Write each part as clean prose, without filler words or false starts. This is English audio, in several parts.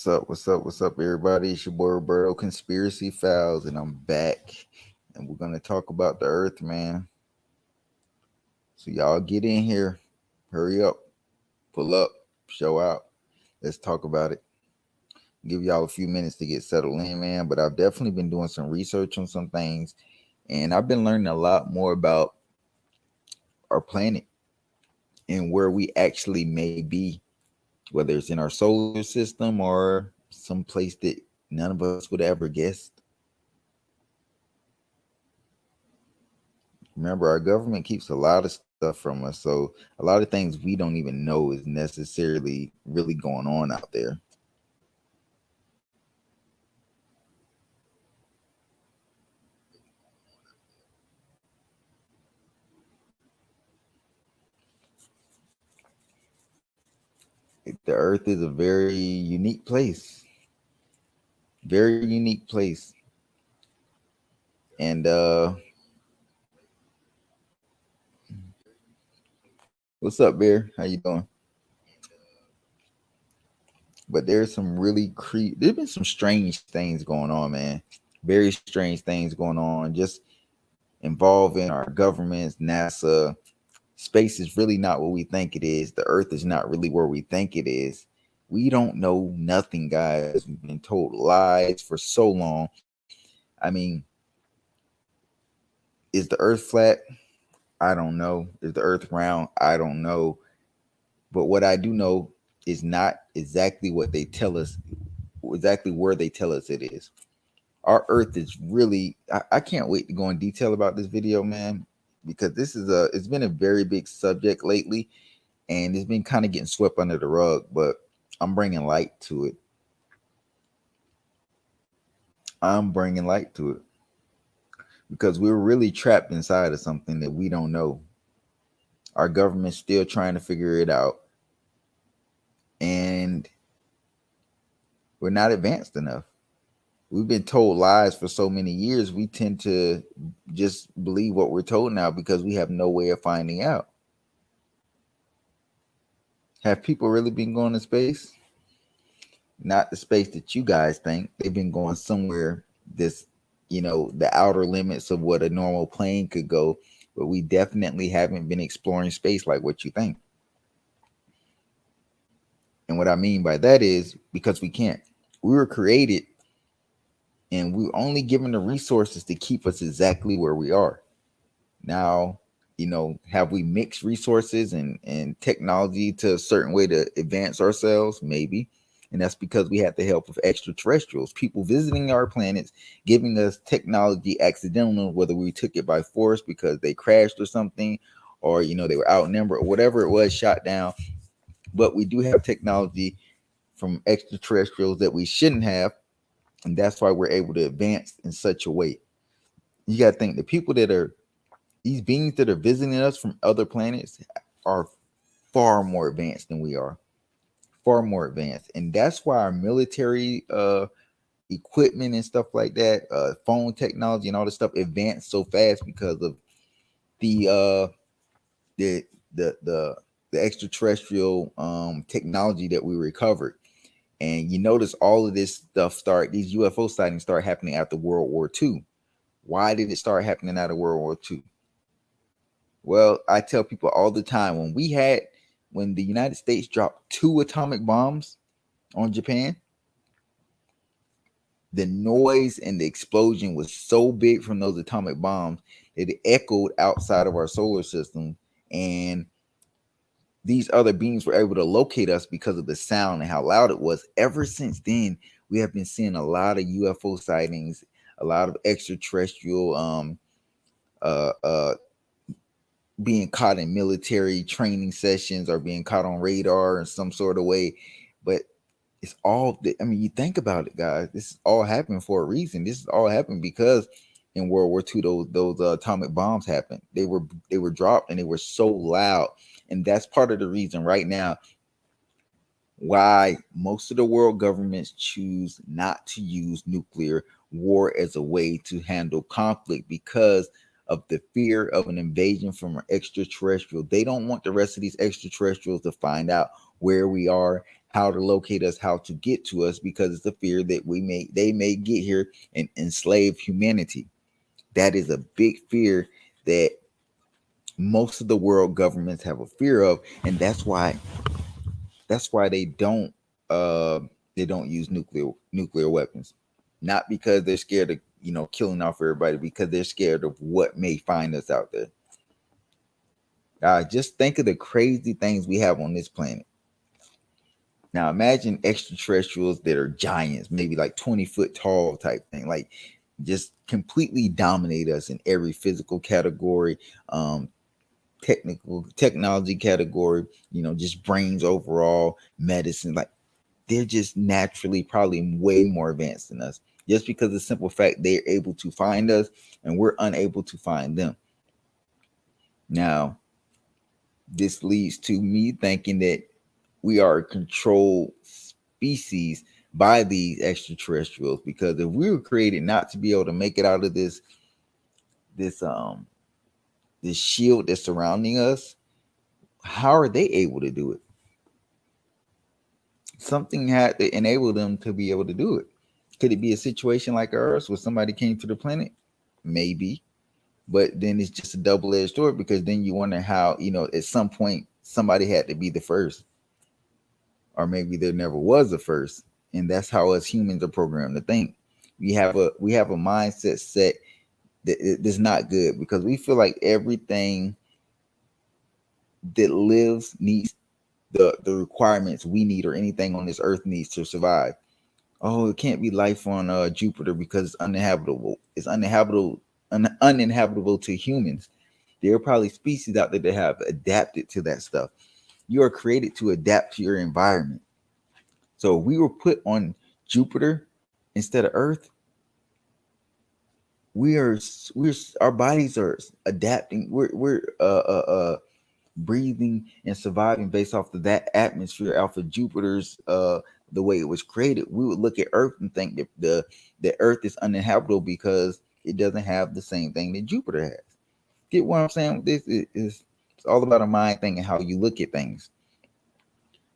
What's up? What's up? What's up, everybody? It's your boy Roberto, Conspiracy Files, and I'm back. And we're gonna talk about the Earth, man. So y'all get in here, hurry up, pull up, show out. Let's talk about it. Give y'all a few minutes to get settled in, man. But I've definitely been doing some research on some things, and I've been learning a lot more about our planet and where we actually may be, whether it's in our solar system or some place that none of us would ever guess. Remember, our government keeps a lot of stuff from us, so a lot of things we don't even know is necessarily really going on out there. The Earth is a very unique place, very unique place, and what's up, Bear? How you doing? But there's some there's been some strange things going on, man. Very strange things going on, just involving our governments, NASA. Space is really not what we think it is. The Earth is not really where we think it is. We don't know nothing, guys. We've been told lies for so long. I mean, is the Earth flat? I don't know. Is the Earth round? I don't know. But what I do know is not exactly what they tell us, exactly where they tell us it is. Our Earth is really, I can't wait to go in detail about this video, man, because it's been a very big subject lately, and it's been kind of getting swept under the rug, but I'm bringing light to it. I'm bringing light to it because we're really trapped inside of something that we don't know. Our government's still trying to figure it out, and we're not advanced enough. We've been told lies for so many years, we tend to just believe what we're told now because we have no way of finding out. Have people really been going to space? Not the space that you guys think. They've been going somewhere this, the outer limits of what a normal plane could go, but we definitely haven't been exploring space like what you think. And what I mean by that is because we can't. We were created and we're only given the resources to keep us exactly where we are. Now, have we mixed resources and technology to a certain way to advance ourselves? Maybe. And that's because we had the help of extraterrestrials, people visiting our planets, giving us technology accidentally, whether we took it by force because they crashed or something, or, they were outnumbered or whatever it was, shot down. But we do have technology from extraterrestrials that we shouldn't have. And that's why we're able to advance in such a way. You got to think the people that are these beings that are visiting us from other planets are far more advanced than we are, far more advanced. And that's why our military equipment and stuff like that, phone technology and all this stuff advanced so fast because of the the the the, the extraterrestrial technology that we recovered. And you notice all of this stuff these UFO sightings start happening after World War II. Why did it start happening after World War II? Well, I tell people all the time when the United States dropped 2 atomic bombs on Japan, the noise and the explosion was so big from those atomic bombs that it echoed outside of our solar system. And these other beings were able to locate us because of the sound and how loud it was. Ever since then, we have been seeing a lot of UFO sightings, a lot of extraterrestrial uh, uh, being caught in military training sessions or being caught on radar in some sort of way. But you think about it, guys. This is all happened for a reason. This is all happened because in World War II, those atomic bombs happened. They were dropped and they were so loud, and that's part of the reason right now why most of the world governments choose not to use nuclear war as a way to handle conflict, because of the fear of an invasion from an extraterrestrial. They don't want the rest of these extraterrestrials to find out where we are, how to locate us, how to get to us, because it's the fear that they may get here and enslave humanity. That is a big fear that most of the world governments have a fear of, and that's why uh they don't use nuclear weapons. Not because they're scared of killing off everybody, because they're scared of what may find us out there. Just think of the crazy things we have on this planet. Now imagine extraterrestrials that are giants, maybe like 20-foot tall type thing, like just completely dominate us in every physical category, technology category, just brains overall, medicine. Like they're just naturally probably way more advanced than us, just because of the simple fact they're able to find us and we're unable to find them. Now, this leads to me thinking that we are a controlled species by these extraterrestrials, because if we were created not to be able to make it out of this this shield that's surrounding us, how are they able to do it? Something had to enable them to be able to do it. Could it be a situation like ours where somebody came to the planet? Maybe. But then it's just a double-edged sword, because then you wonder how, at some point somebody had to be the first. Or maybe there never was a first. And that's how us humans are programmed to think. We have a mindset set that's not good, because we feel like everything that lives needs the requirements we need, or anything on this earth needs to survive. Oh, it can't be life on Jupiter because it's uninhabitable. It's uninhabitable to humans. There are probably species out there that have adapted to that stuff. You are created to adapt to your environment. So if we were put on Jupiter instead of Earth, we're our bodies are adapting. We're breathing and surviving based off of that atmosphere, off of Jupiter's the way it was created. We would look at Earth and think that the Earth is uninhabitable because it doesn't have the same thing that Jupiter has. Get what I'm saying? This is it's all about a mind thing and how you look at things.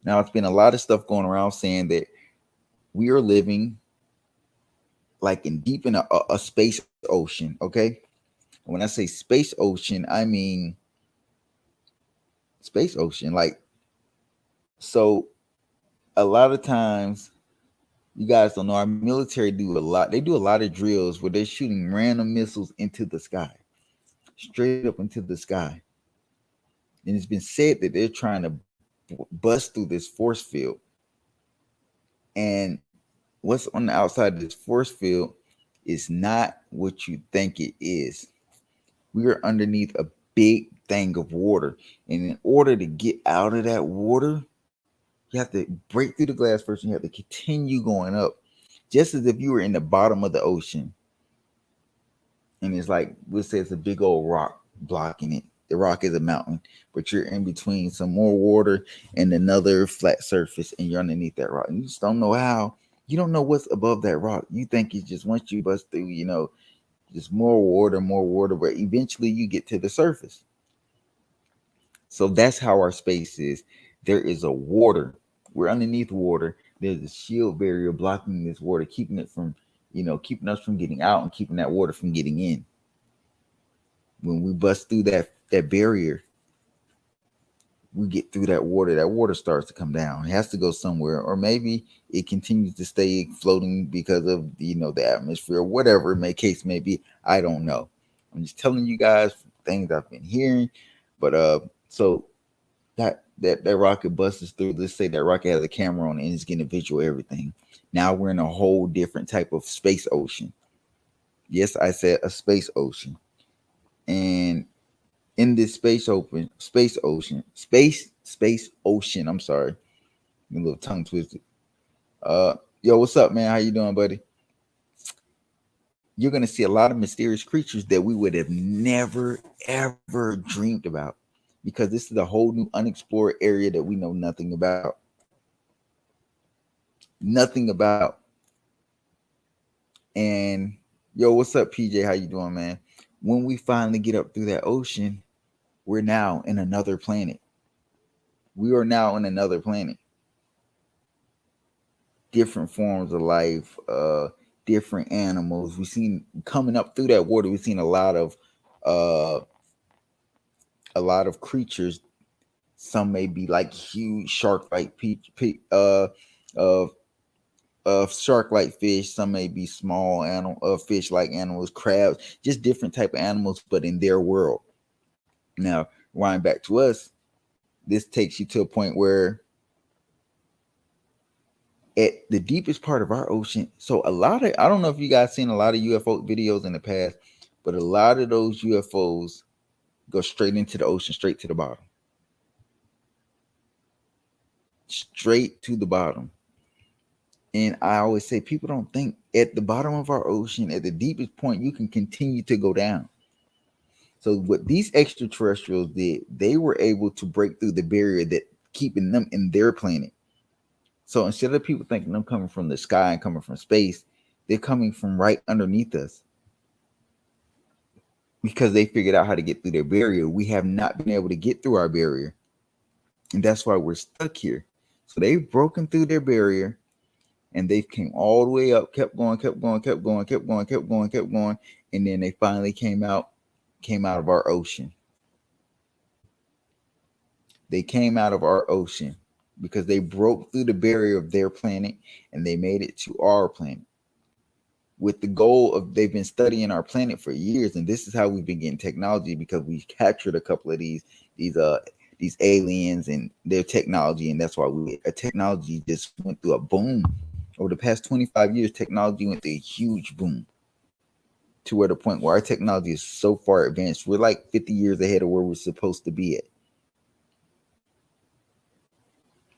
Now, it's been a lot of stuff going around saying that we are living like in deep in a space ocean. Okay, when I say space ocean, I mean space ocean. Like, so a lot of times, you guys don't know, our military do a lot. They do a lot of drills where they're shooting random missiles into the sky, straight up into the sky. And it's been said that they're trying to bust through this force field. And what's on the outside of this force field is not what you think it is. We are underneath a big thing of water. And in order to get out of that water, you have to break through the glass first, and you have to continue going up, just as if you were in the bottom of the ocean. And it's like, we'll say it's a big old rock blocking it. The rock is a mountain, but you're in between some more water and another flat surface, and you're underneath that rock. And you just don't know how. You don't know what's above that rock. You think it's just once you bust through, just more water, but eventually you get to the surface. So that's how our space is. There is a water. We're underneath water. There's a shield barrier blocking this water, keeping it from, keeping us from getting out and keeping that water from getting in. When we bust through that barrier, we get through that water starts to come down. It has to go somewhere, or maybe it continues to stay floating because of the atmosphere, or whatever case may be. I don't know. I'm just telling you guys things I've been hearing. But so that rocket busts through. Let's say that rocket has a camera on it and it's getting a visual everything. Now we're in a whole different type of space ocean. Yes, I said a space ocean. And in this space ocean, I'm sorry, a little tongue twisted. Yo, what's up, man? How you doing, buddy? You're gonna see a lot of mysterious creatures that we would have never ever dreamed about, because this is a whole new unexplored area that we know nothing about. Nothing about. And yo, what's up, PJ? How you doing, man? when we finally get up through that ocean, we're now in another planet. We are now in another planet. Different forms of life, different animals. We've seen coming up through that water. We've seen uh, a lot of creatures. Some may be like huge shark-like uh, shark-like fish. Some may be small animal, fish-like animals, crabs, just different type of animals, but in their world. Now, wind back to us. This takes you to a point where at the deepest part of our ocean. So a lot of, I don't know if you guys seen a lot of UFO videos in the past, but a lot of those UFOs go straight into the ocean, straight to the bottom. Straight to the bottom. And I always say people don't think at the bottom of our ocean, at the deepest point, you can continue to go down. So what these extraterrestrials did, they were able to break through the barrier that keeping them in their planet. So instead of people thinking them coming from the sky and coming from space, they're coming from right underneath us because they figured out how to get through their barrier. We have not been able to get through our barrier, and that's why we're stuck here. So they've broken through their barrier, and they came all the way up, kept going, kept going, kept going, kept going, kept going, kept going, and then they finally came out of our ocean. They came out of our ocean because they broke through the barrier of their planet and they made it to our planet with the goal of, they've been studying our planet for years, and this is how we've been getting technology, because we captured a couple of these aliens and their technology, and that's why technology just went through a boom over the past 25 years. Technology went through a huge boom to where the point where our technology is so far advanced, we're like 50 years ahead of where we're supposed to be at.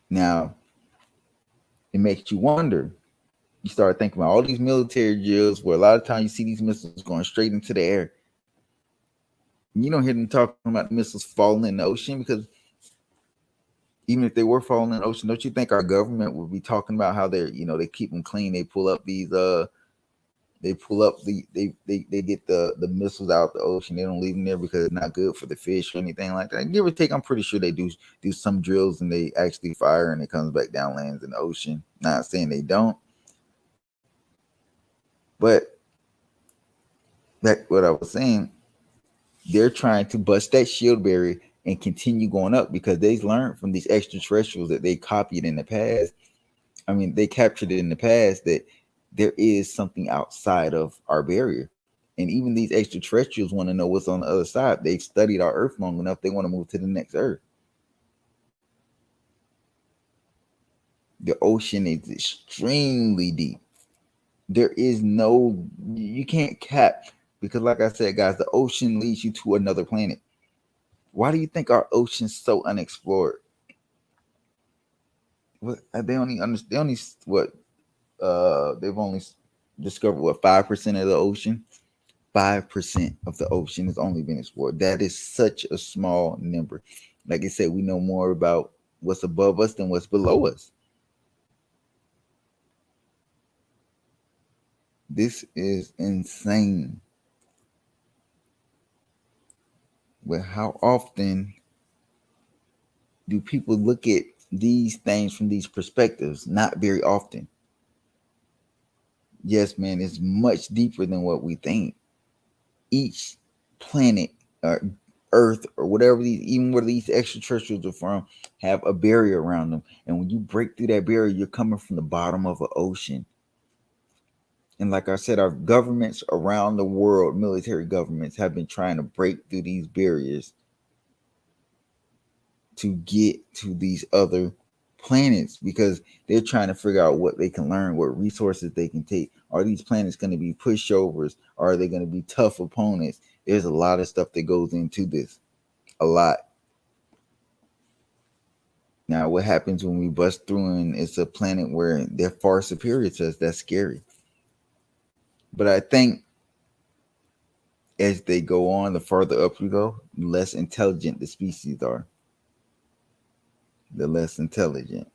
Now, it makes you wonder. You start thinking about all these military drills where a lot of times you see these missiles going straight into the air. You don't hear them talking about missiles falling in the ocean, because even if they were falling in the ocean, don't you think our government would be talking about how they're, they keep them clean? They pull up these, they get the missiles out the ocean. They don't leave them there because it's not good for the fish or anything like that. Give or take, I'm pretty sure they do some drills and they actually fire and it comes back down, lands in the ocean. Not saying they don't, but that's what I was saying. They're trying to bust that shield barrier and continue going up because they've learned from these extraterrestrials that they copied in the past. I mean, they captured it in the past that there is something outside of our barrier. And even these extraterrestrials want to know what's on the other side. They've studied our Earth long enough. They want to move to the next Earth. The ocean is extremely deep. There is no, you can't cap, because like I said, guys, the ocean leads you to another planet. Why do you think our ocean's so unexplored? What they only understand? They only what? They've only discovered what, 5% of the ocean. 5% of the ocean has only been explored. That is such a small number. Like I said, we know more about what's above us than what's below us. This is insane. But how often do people look at these things from these perspectives? Not very often. Yes, man, it's much deeper than what we think. Each planet or Earth or whatever these, even where these extraterrestrials are from, have a barrier around them. And when you break through that barrier, you're coming from the bottom of an ocean. And like I said, our governments around the world, military governments, have been trying to break through these barriers to get to these other planets, because they're trying to figure out what they can learn, what resources they can take. Are these planets going to be pushovers? Or are they going to be tough opponents? There's a lot of stuff that goes into this. A lot. Now, what happens when we bust through and it's a planet where they're far superior to us? That's scary. But I think as they go on, the further up you go, the less intelligent the species are. The less intelligent.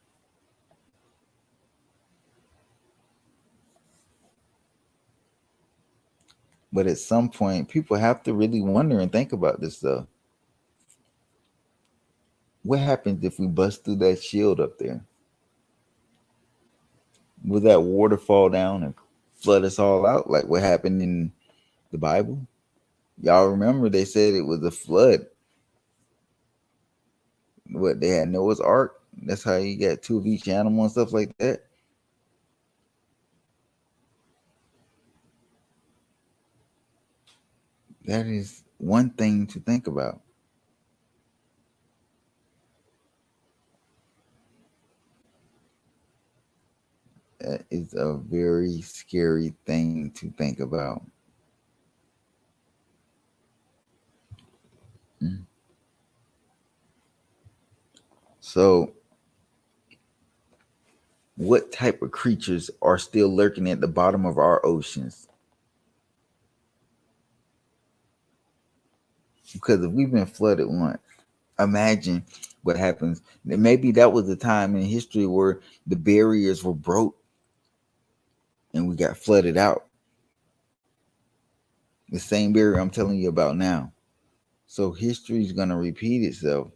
But at some point, people have to really wonder and think about this stuff. What happens if we bust through that shield up there? Will that water fall down and flood us all out like what happened in the Bible? Y'all remember they said it was a flood. What they had Noah's Ark. That's how you got two of each animal and stuff like that. That is one thing to think about. That is a very scary thing to think about. Mm. So, what type of creatures are still lurking at the bottom of our oceans? Because if we've been flooded once, imagine what happens. Maybe that was the time in history where the barriers were broke and we got flooded out. The same barrier I'm telling you about now. So history is gonna repeat itself.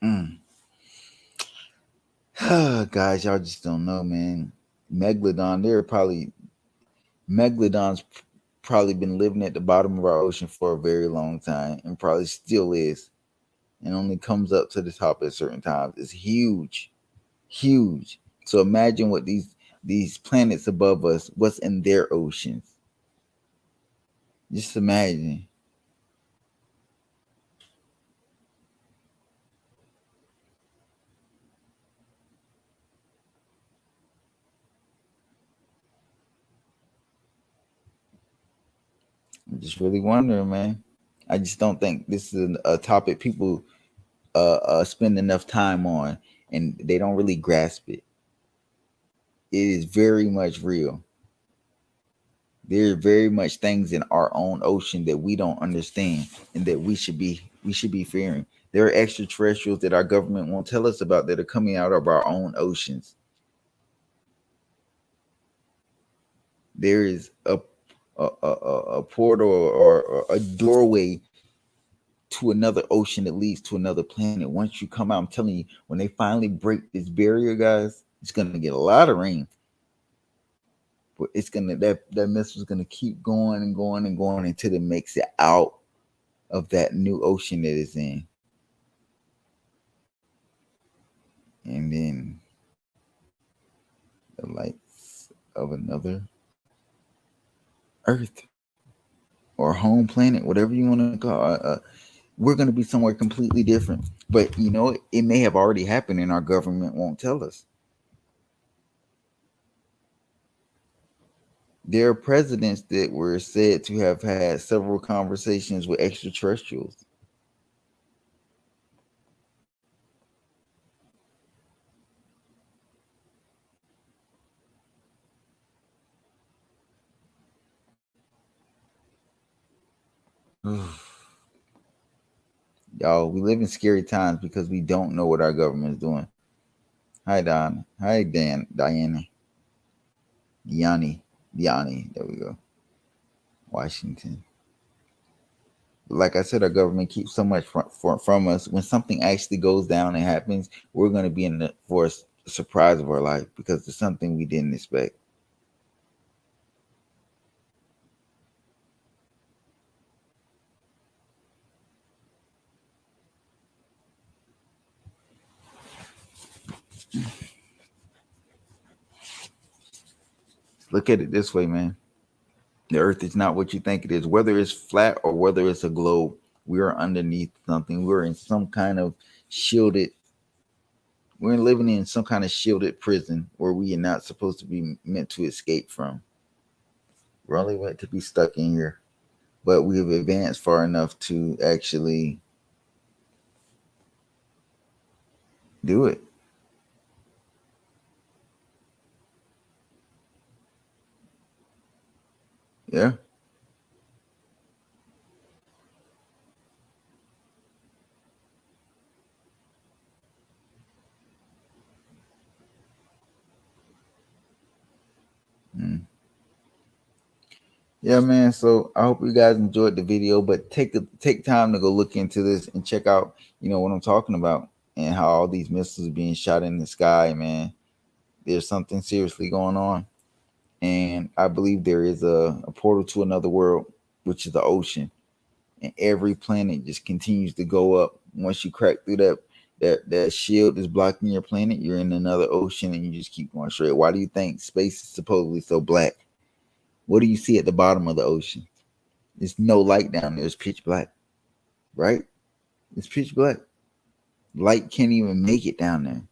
Mm. Guys, y'all just don't know, man. Megalodon, they're probably Megalodon's probably been living at the bottom of our ocean for a very long time and probably still is and only comes up to the top at certain times. It's huge, huge. So imagine what these planets above us, what's in their oceans. Just imagine. I'm just really wondering, man. I just don't think this is a topic people spend enough time on, and they don't really grasp it. It is very much real. There are very much things in our own ocean that we don't understand and that we should be fearing. There are extraterrestrials that our government won't tell us about that are coming out of our own oceans. There is a portal or a doorway to another ocean that leads to another planet. Once you come out, I'm telling you, when they finally break this barrier, guys, it's gonna get a lot of rain. But it's gonna that missile is gonna keep going and going and going until it makes it out of that new ocean that it's in. And then the lights of another Earth or home planet, whatever you want to call it, we're going to be somewhere completely different. But it may have already happened, and our government won't tell us. There are presidents that were said to have had several conversations with extraterrestrials. Y'all, we live in scary times because we don't know what our government is doing. Hi, Don. Hi, Dan. Diana. Yanni. There we go. Washington. Like I said, our government keeps so much from us. When something actually goes down and happens, we're going to be in for a surprise of our life because it's something we didn't expect. Look at it this way, man. The earth is not what you think it is. Whether it's flat or whether it's a globe, we are underneath something. We're in some kind of shielded, we're living in some kind of shielded prison where we are not supposed to be meant to escape from. We're only meant to be stuck in here. But we've advanced far enough to actually do it. Yeah. Yeah, man. So I hope you guys enjoyed the video, but take time to go look into this and check out, what I'm talking about and how all these missiles are being shot in the sky, man. There's something seriously going on. And I believe there is a portal to another world, which is the ocean. And every planet just continues to go up. Once you crack through that shield that's blocking your planet, you're in another ocean and you just keep going straight. Why do you think space is supposedly so black? What do you see at the bottom of the ocean? There's no light down there. It's pitch black, right? It's pitch black. Light can't even make it down there.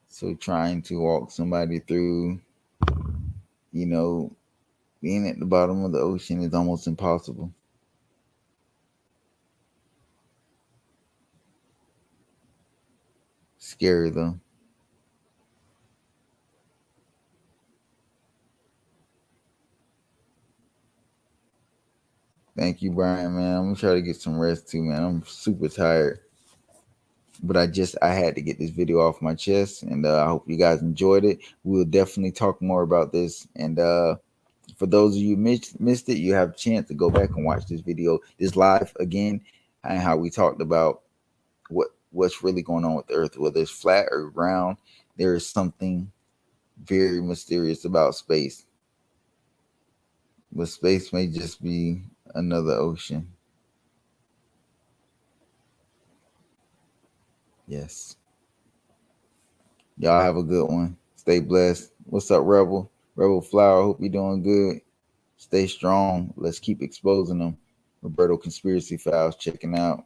So trying to walk somebody through, you know, being at the bottom of the ocean is almost impossible. Scary though. Thank you, Brian, man. I'm gonna try to get some rest too, man. I'm super tired. But I had to get this video off my chest, and I hope you guys enjoyed it. We'll definitely talk more about this. And for those of you missed it, you have a chance to go back and watch this video, this live again, and how we talked about what's really going on with the Earth, whether it's flat or round. There is something very mysterious about space, but space may just be another ocean. Yes. Y'all have a good one. Stay blessed. What's up, Rebel? Rebel Flower. Hope you're doing good. Stay strong. Let's keep exposing them. Roberto Conspiracy Files checking out.